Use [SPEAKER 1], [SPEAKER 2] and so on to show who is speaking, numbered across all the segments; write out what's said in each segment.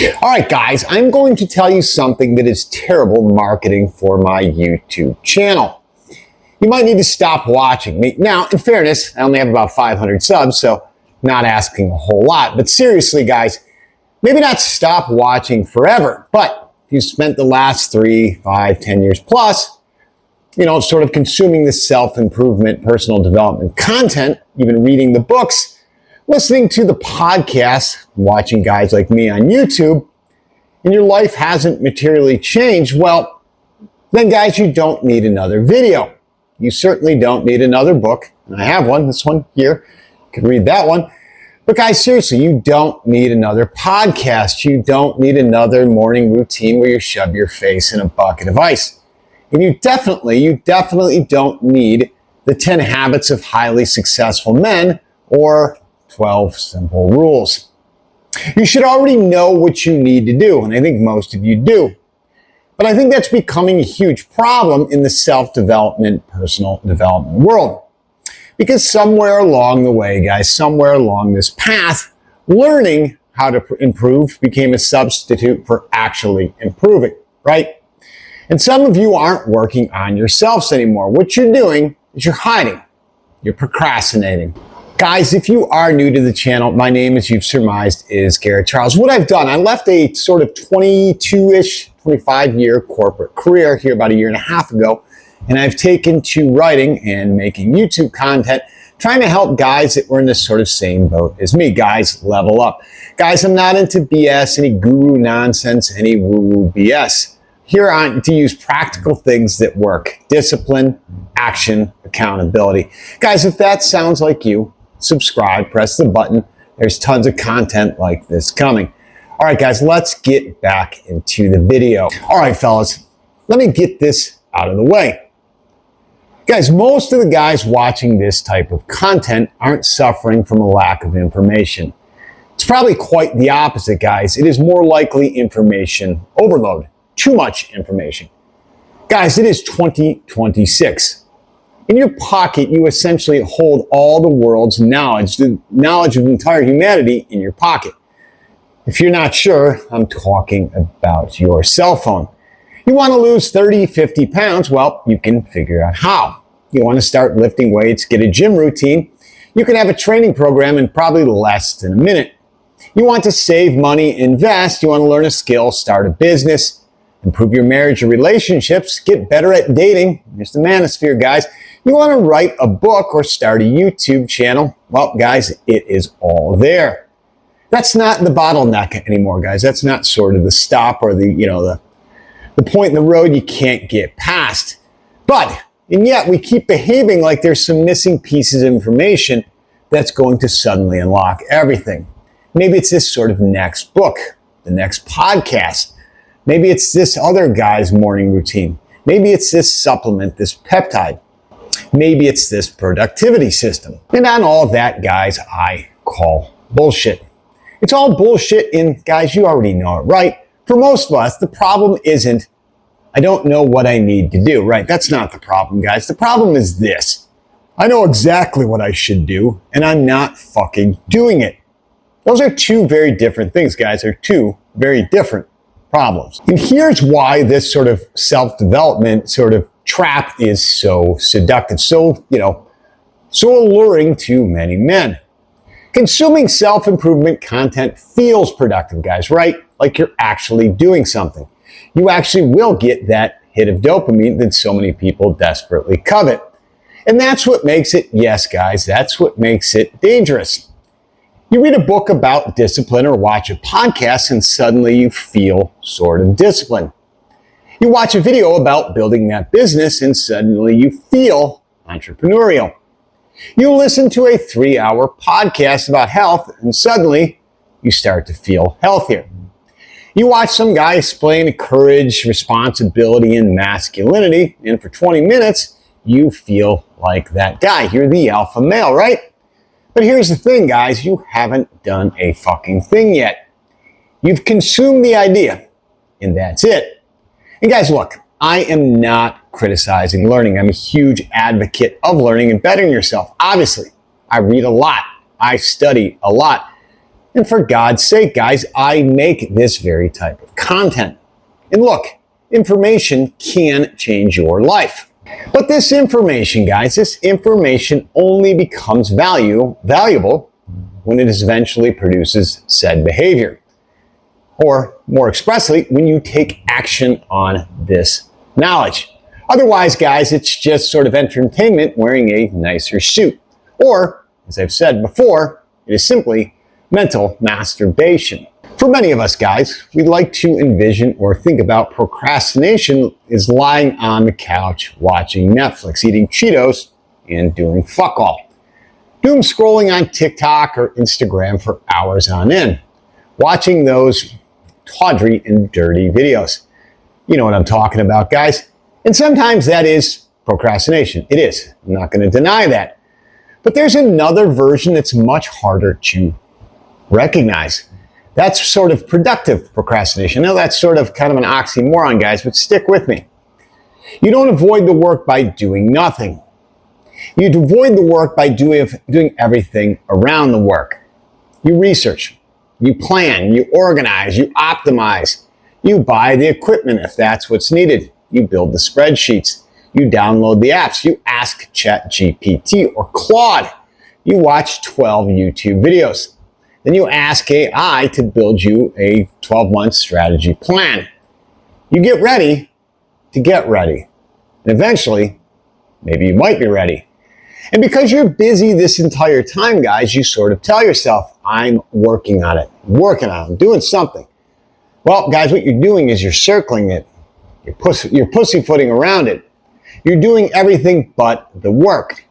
[SPEAKER 1] All right, guys, I'm going to tell you something that is terrible marketing for my YouTube channel. You might need to stop watching me. Now, in fairness, I only have about 500 subs, so not asking a whole lot. But seriously, guys, maybe not stop watching forever, but if you spent the last 3, 5, 10 years plus, sort of consuming the self-improvement, personal development content, you've been reading the books, listening to the podcasts, watching guys like me on YouTube, and your life hasn't materially changed, well, then guys, you don't need another video. You certainly don't need another book. And I have one, this one here. You can read that one. But guys, seriously, you don't need another podcast. You don't need another morning routine where you shove your face in a bucket of ice. And you definitely don't need the 10 habits of highly successful men or 12 simple rules. You should already know what you need to do, and I think most of you do. But I think that's becoming a huge problem in the self-development, personal development world. Because somewhere along the way, guys, somewhere along this path, learning how to improve became a substitute for actually improving, right? And some of you aren't working on yourselves anymore. What you're doing is you're hiding. You're procrastinating. Guys, if you are new to the channel, my name, as you've surmised, is Garrett Charles. What I've done, I left a sort of 22-ish, 25-year corporate career here about a year and a half ago, and I've taken to writing and making YouTube content, trying to help guys that were in this sort of same boat as me. Guys, level up. Guys, I'm not into BS, any guru nonsense, any woo-woo BS. Here on to use practical things that work. Discipline, action, accountability. Guys, if that sounds like you, subscribe, press the button. There's tons of content like this coming. All right, guys, let's get back into the video. All right, fellas, let me get this out of the way. Guys, most of the guys watching this type of content aren't suffering from a lack of information. It's probably quite the opposite, guys. It is more likely information overload. Too much information. Guys, it is 2026. In your pocket, you essentially hold all the world's knowledge, the knowledge of entire humanity in your pocket. If you're not sure, I'm talking about your cell phone. You want to lose 30, 50 pounds? Well, you can figure out how. You want to start lifting weights, get a gym routine? You can have a training program in probably less than a minute. You want to save money, invest? You want to learn a skill, start a business, improve your marriage or relationships, get better at dating? Here's the manosphere, guys. You want to write a book or start a YouTube channel? Well, guys, it is all there. That's not the bottleneck anymore, guys. That's not sort of the stop or the point in the road you can't get past. And yet we keep behaving like there's some missing pieces of information that's going to suddenly unlock everything. Maybe it's this sort of next book, the next podcast. Maybe it's this other guy's morning routine. Maybe it's this supplement, this peptide. Maybe it's this productivity system. And on all of that, guys, I call bullshit. It's all bullshit, and guys, you already know it, right? For most of us, the problem isn't, I don't know what I need to do, right? That's not the problem, guys. The problem is this. I know exactly what I should do, and I'm not fucking doing it. Those are two very different things, guys. They're two very different problems. And here's why this sort of self-development sort of trap is so seductive, so alluring to many men. Consuming self-improvement content feels productive, guys, right? Like you're actually doing something. You actually will get that hit of dopamine that so many people desperately covet. And that's what makes it, yes, guys, that's what makes it dangerous. You read a book about discipline or watch a podcast and suddenly you feel sort of disciplined. You watch a video about building that business and suddenly you feel entrepreneurial. You listen to a 3-hour podcast about health and suddenly you start to feel healthier. You watch some guy explain courage, responsibility, and masculinity, and for 20 minutes, you feel like that guy. You're the alpha male, right? But here's the thing, guys. You haven't done a fucking thing yet. You've consumed the idea, and that's it. And guys, look, I am not criticizing learning. I'm a huge advocate of learning and bettering yourself. Obviously, I read a lot. I study a lot. And for God's sake, guys, I make this very type of content. And look, information can change your life. But this information, guys, this information only becomes valuable when it eventually produces said behavior. Or more expressly, when you take action on this knowledge. Otherwise, guys, it's just sort of entertainment wearing a nicer suit. Or, as I've said before, it is simply mental masturbation. For many of us, guys, we like to envision or think about procrastination as lying on the couch watching Netflix, eating Cheetos, and doing fuck all. Doom scrolling on TikTok or Instagram for hours on end, watching those tawdry and dirty videos. You know what I'm talking about, guys. And sometimes that is procrastination. It is. I'm not going to deny that. But there's another version that's much harder to recognize. That's sort of productive procrastination. Now that's sort of kind of an oxymoron, guys, but stick with me. You don't avoid the work by doing nothing. You avoid the work by doing everything around the work. You research, you plan, you organize, you optimize. You buy the equipment if that's what's needed. You build the spreadsheets. You download the apps. You ask ChatGPT or Claude. You watch 12 YouTube videos. Then you ask AI to build you a 12-month strategy plan. You get ready to get ready. And eventually, maybe you might be ready. And because you're busy this entire time, guys, you sort of tell yourself, I'm working on it, I'm doing something. Well, guys, what you're doing is you're circling it. You're pussyfooting around it. You're doing everything but the work.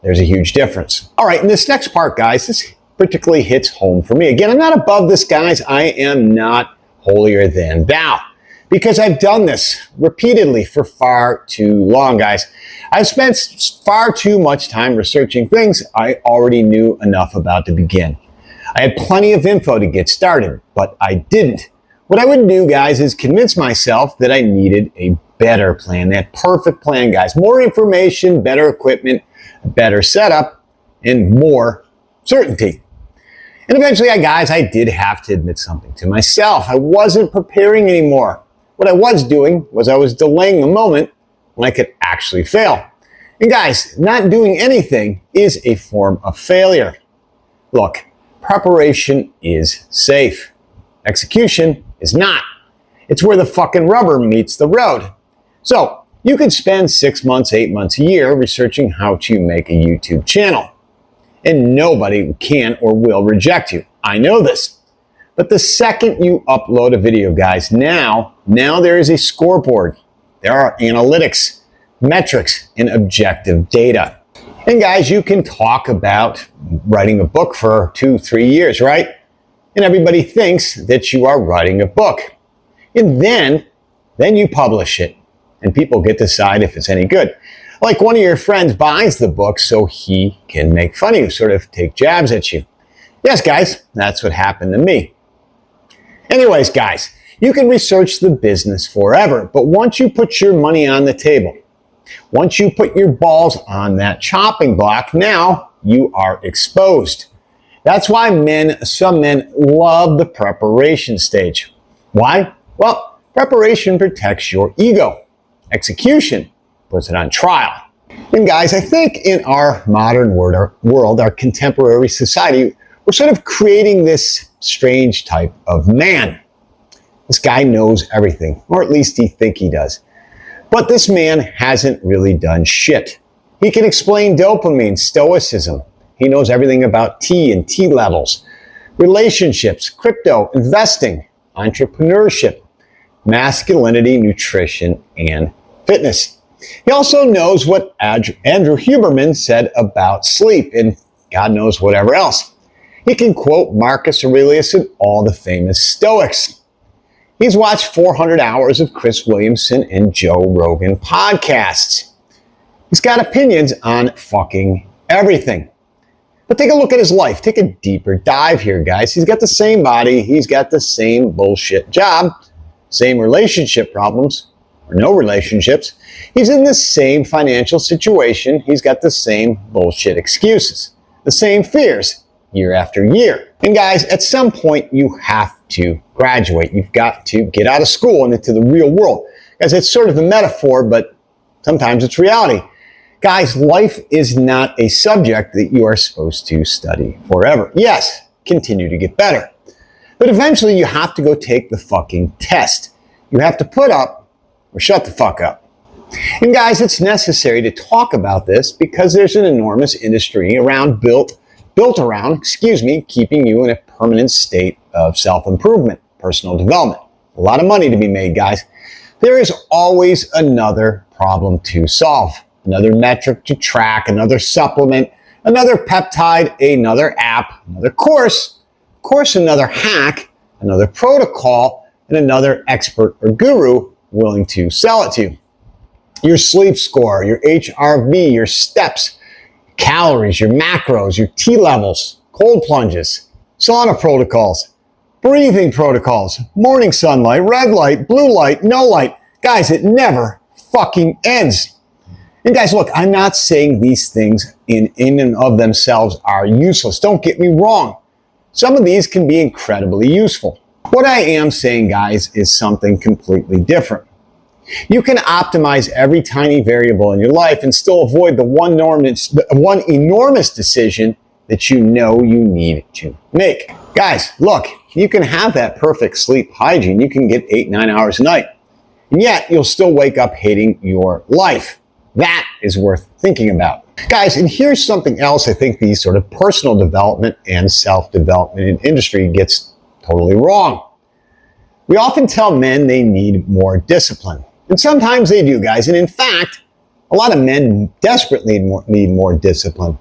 [SPEAKER 1] There's a huge difference. All right, in this next part, guys, this particularly hits home for me. Again, I'm not above this, guys. I am not holier than thou. Because I've done this repeatedly for far too long, guys. I've spent far too much time researching things I already knew enough about to begin. I had plenty of info to get started, but I didn't. What I would do, guys, is convince myself that I needed a better plan, that perfect plan, guys. More information, better equipment, better setup, and more certainty. And eventually, guys, I did have to admit something to myself. I wasn't preparing anymore. What I was doing was I was delaying the moment when I could actually fail. And guys, not doing anything is a form of failure. Look, preparation is safe. Execution is not. It's where the fucking rubber meets the road. So, you could spend 6 months, 8 months, a year researching how to make a YouTube channel. And nobody can or will reject you. I know this. But the second you upload a video, guys, now there is a scoreboard. There are analytics, metrics, and objective data. And guys, you can talk about writing a book for 2-3 years, right? And everybody thinks that you are writing a book. And then you publish it. And people get to decide if it's any good. Like one of your friends buys the book so he can make fun of you, sort of take jabs at you. Yes, guys, that's what happened to me. Anyways, guys, you can research the business forever, but once you put your money on the table, once you put your balls on that chopping block, now you are exposed. That's why some men love the preparation stage. Why? Well, preparation protects your ego. Execution puts it on trial. And guys, I think in our modern world, our contemporary society, we're sort of creating this strange type of man. This guy knows everything, or at least he thinks he does. But this man hasn't really done shit. He can explain dopamine, stoicism. He knows everything about T and T levels, relationships, crypto, investing, entrepreneurship, masculinity, nutrition, and fitness. He also knows what Andrew Huberman said about sleep and God knows whatever else. He can quote Marcus Aurelius and all the famous Stoics. He's watched 400 hours of Chris Williamson and Joe Rogan podcasts. He's got opinions on fucking everything. But take a look at his life. Take a deeper dive here, guys. He's got the same body. He's got the same bullshit job. Same relationship problems. Or no relationships. He's in the same financial situation. He's got the same bullshit excuses. The same fears. year after year. And guys, at some point you have to graduate. You've got to get out of school and into the real world. Guys, it's sort of a metaphor, but sometimes it's reality. Guys, life is not a subject that you are supposed to study forever. Yes, continue to get better. But eventually you have to go take the fucking test. You have to put up or shut the fuck up. And guys, it's necessary to talk about this because there's an enormous industry built around, keeping you in a permanent state of self-improvement, personal development. A lot of money to be made, guys. There is always another problem to solve, another metric to track, another supplement, another peptide, another app, another course, another hack, another protocol, and another expert or guru willing to sell it to you. Your sleep score, your HRV, your steps, calories, your macros, your T levels, cold plunges, sauna protocols, breathing protocols, morning sunlight, red light, blue light, no light. Guys, it never fucking ends. And guys, look, I'm not saying these things in and of themselves are useless. Don't get me wrong. Some of these can be incredibly useful. What I am saying, guys, is something completely different. You can optimize every tiny variable in your life and still avoid the one enormous decision that you know you need to make. Guys, look, you can have that perfect sleep hygiene. You can get 8-9 hours a night, and yet you'll still wake up hating your life. That is worth thinking about. Guys, and here's something else I think the sort of personal development and self-development industry gets totally wrong. We often tell men they need more discipline. And sometimes they do, guys. And in fact, a lot of men desperately need more discipline.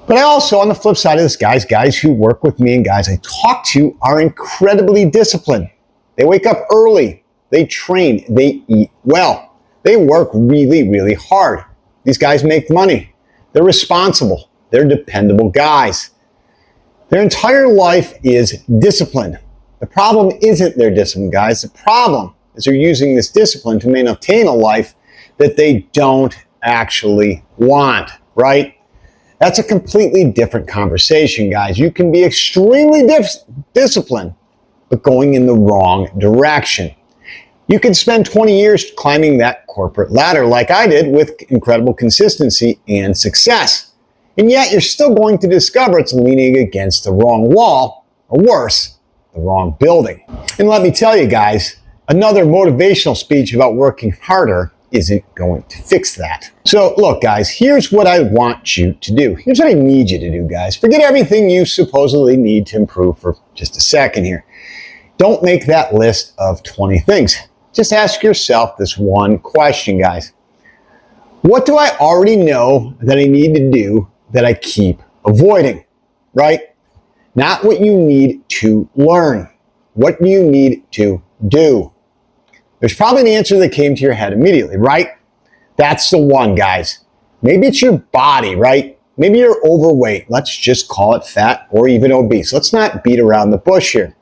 [SPEAKER 1] But I also, on the flip side of this, guys who work with me and guys I talk to are incredibly disciplined. They wake up early. They train. They eat well. They work really, really hard. These guys make money. They're responsible. They're dependable guys. Their entire life is discipline. The problem isn't their discipline, guys. The problem is they're using this discipline to maintain a life that they don't actually want, right? That's a completely different conversation, guys. You can be extremely disciplined, but going in the wrong direction. You can spend 20 years climbing that corporate ladder like I did with incredible consistency and success. And yet you're still going to discover it's leaning against the wrong wall, or worse, the wrong building. And let me tell you, guys, another motivational speech about working harder isn't going to fix that. So look, guys, here's what I want you to do. Here's what I need you to do, guys. Forget everything you supposedly need to improve for just a second here. Don't make that list of 20 things. Just ask yourself this one question, guys. What do I already know that I need to do that I keep avoiding, right? Not what you need to learn. What do you need to do? There's probably an answer that came to your head immediately, right? That's the one, guys. Maybe it's your body, right? Maybe you're overweight. Let's just call it fat or even obese. Let's not beat around the bush here.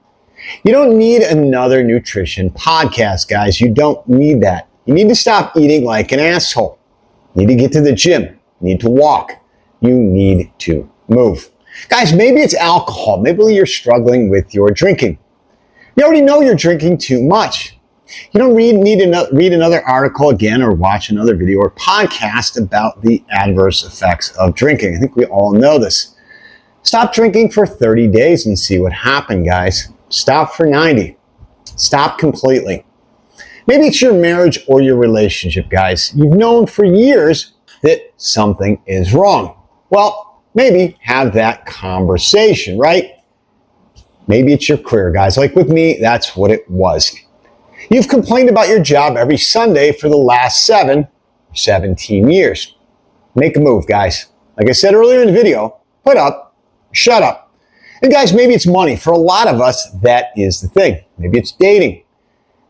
[SPEAKER 1] You don't need another nutrition podcast, guys. You don't need that. You need to stop eating like an asshole. You need to get to the gym. You need to walk. You need to move. Guys, maybe it's alcohol. Maybe you're struggling with your drinking. You already know you're drinking too much. You don't read another article again or watch another video or podcast about the adverse effects of drinking. I think we all know this. Stop drinking for 30 days and see what happened, guys. Stop for 90. Stop completely. Maybe it's your marriage or your relationship, guys. You've known for years that something is wrong. Well, maybe have that conversation, right? Maybe it's your career, guys. Like with me, that's what it was. You've complained about your job every Sunday for the last 17 years. Make a move, guys. Like I said earlier in the video, put up, shut up. And guys, maybe it's money. For a lot of us, that is the thing. Maybe it's dating.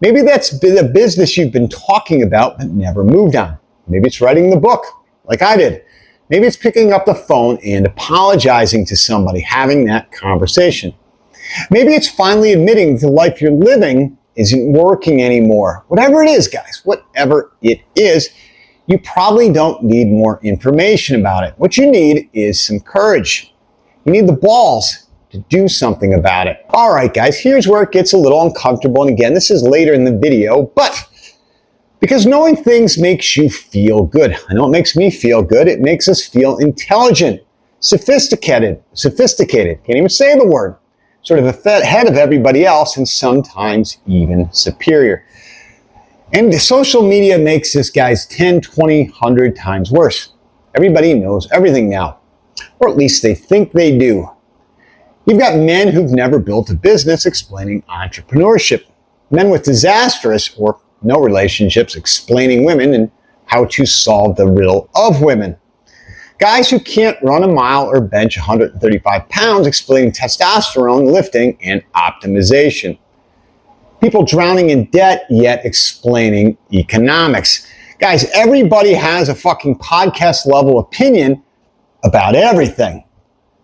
[SPEAKER 1] Maybe that's the business you've been talking about but never moved on. Maybe it's writing the book, like I did. Maybe it's picking up the phone and apologizing to somebody, having that conversation. Maybe it's finally admitting the life you're living isn't working anymore. Whatever it is, guys, whatever it is, you probably don't need more information about it. What you need is some courage. You need the balls to do something about it. All right, guys, here's where it gets a little uncomfortable. And again, this is later in the video, but because knowing things makes you feel good. I know it makes me feel good. It makes us feel intelligent, sophisticated, can't even say the word, sort of ahead of everybody else and sometimes even superior. And social media makes this, guys, 10, 20, 100 times worse. Everybody knows everything now, or at least they think they do. You've got men who've never built a business explaining entrepreneurship, men with disastrous or no relationships explaining women and how to solve the riddle of women. Guys who can't run a mile or bench 135 pounds explaining testosterone, lifting, and optimization. People drowning in debt yet explaining economics. Guys, everybody has a fucking podcast level opinion about everything.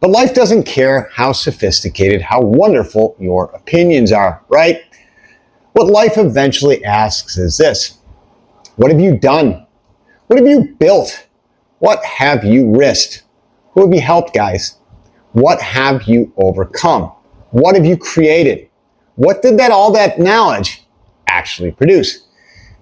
[SPEAKER 1] But life doesn't care how sophisticated, how wonderful your opinions are, right? What life eventually asks is this: what have you done? What have you built? What have you risked? Who have you helped, guys? What have you overcome? What have you created? What did all that knowledge actually produce?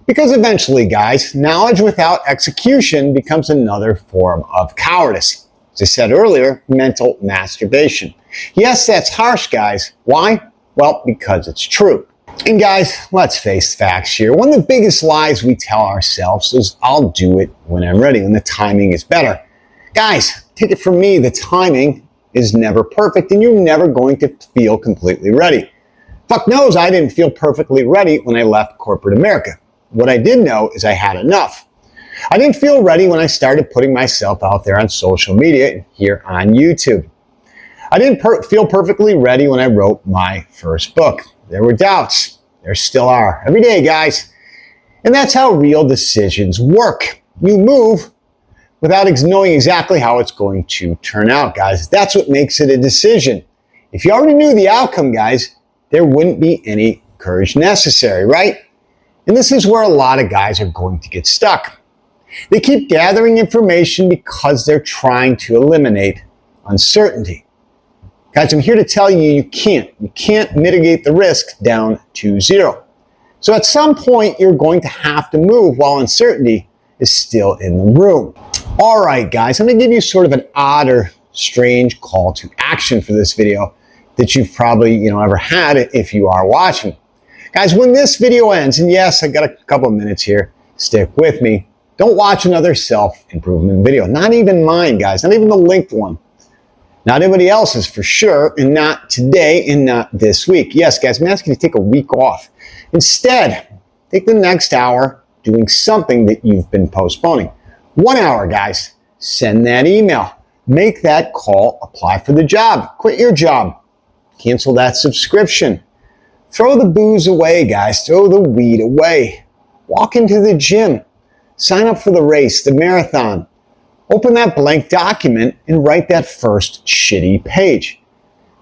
[SPEAKER 1] Because eventually, guys, knowledge without execution becomes another form of cowardice. As I said earlier, mental masturbation. Yes, that's harsh, guys. Why? Well, because it's true. And guys, let's face facts here. One of the biggest lies we tell ourselves is, I'll do it when I'm ready, when the timing is better. Guys, take it from me, the timing is never perfect and you're never going to feel completely ready. Fuck knows I didn't feel perfectly ready when I left corporate America. What I did know is I had enough. I didn't feel ready when I started putting myself out there on social media and here on YouTube. I didn't feel perfectly ready when I wrote my first book. There were doubts. There still are. Every day, guys. And that's how real decisions work. You move without knowing exactly how it's going to turn out, guys. That's what makes it a decision. If you already knew the outcome, guys, there wouldn't be any courage necessary, right? And this is where a lot of guys are going to get stuck. They keep gathering information because they're trying to eliminate uncertainty. Guys, I'm here to tell you, you can't mitigate the risk down to zero. So at some point, you're going to have to move while uncertainty is still in the room. All right, guys, I'm going to give you sort of an odd or strange call to action for this video that you've probably, ever had if you are watching. Guys, when this video ends, and yes, I got a couple of minutes here, stick with me. Don't watch another self-improvement video. Not even mine, guys, not even the linked one. Not anybody else's for sure, and not today and not this week. Yes, guys, I'm asking you to take a week off. Instead, take the next hour doing something that you've been postponing. 1 hour, guys. Send that email. Make that call. Apply for the job. Quit your job. Cancel that subscription. Throw the booze away, guys. Throw the weed away. Walk into the gym. Sign up for the race, the marathon. Open that blank document and write that first shitty page.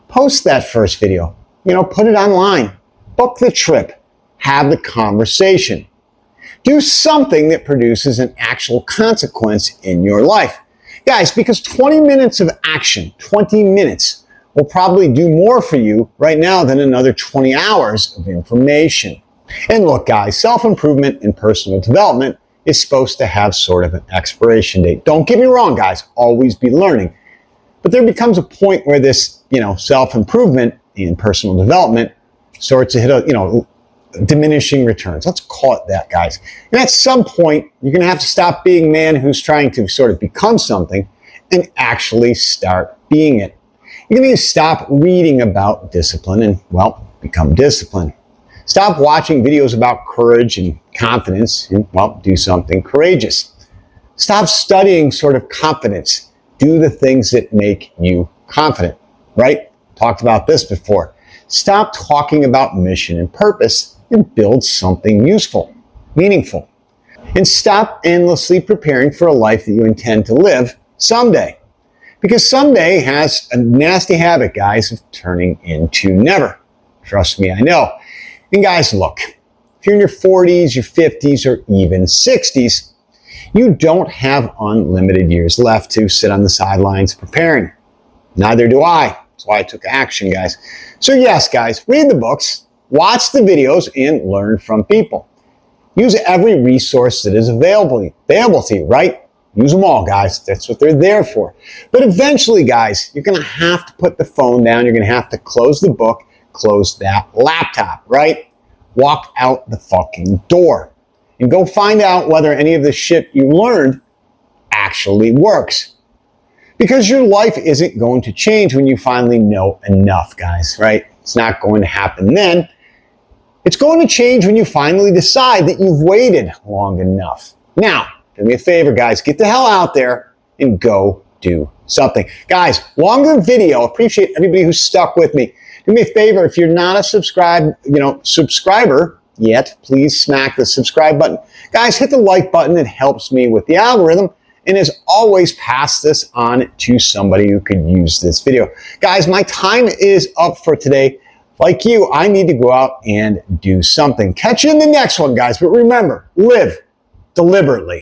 [SPEAKER 1] Post that first video. Put it online. Book the trip. Have the conversation. Do something that produces an actual consequence in your life. Guys, because 20 minutes of action, 20 minutes, will probably do more for you right now than another 20 hours of information. And look, guys, self-improvement and personal development is supposed to have sort of an expiration date. Don't get me wrong, guys, always be learning. But there becomes a point where this, self-improvement and personal development starts to hit a, diminishing returns. Let's call it that, guys. And at some point, you're going to have to stop being man who's trying to sort of become something and actually start being it. You're going to stop reading about discipline and, become disciplined. Stop watching videos about courage and confidence and, do something courageous. Stop studying sort of confidence. Do the things that make you confident, right? Talked about this before. Stop talking about mission and purpose and build something useful, meaningful. And stop endlessly preparing for a life that you intend to live someday. Because someday has a nasty habit, guys, of turning into never. Trust me, I know. And guys, look, if you're in your 40s, your 50s, or even 60s, you don't have unlimited years left to sit on the sidelines preparing. Neither do I. That's why I took action, guys. So yes, guys, read the books, watch the videos, and learn from people. Use every resource that is available to you, right? Use them all, guys. That's what they're there for. But eventually, guys, you're going to have to put the phone down. You're going to have to close the book, close that laptop, right? Walk out the fucking door and go find out whether any of the shit you learned actually works. Because your life isn't going to change when you finally know enough, guys, right? It's not going to happen then. It's going to change when you finally decide that you've waited long enough. Now, do me a favor, guys. Get the hell out there and go do something. Guys, longer video. Appreciate everybody who's stuck with me. Do me a favor. If you're not a subscriber yet, please smack the subscribe button. Guys, hit the like button. It helps me with the algorithm. And as always, pass this on to somebody who could use this video. Guys, my time is up for today. Like you, I need to go out and do something. Catch you in the next one, guys. But remember, live deliberately.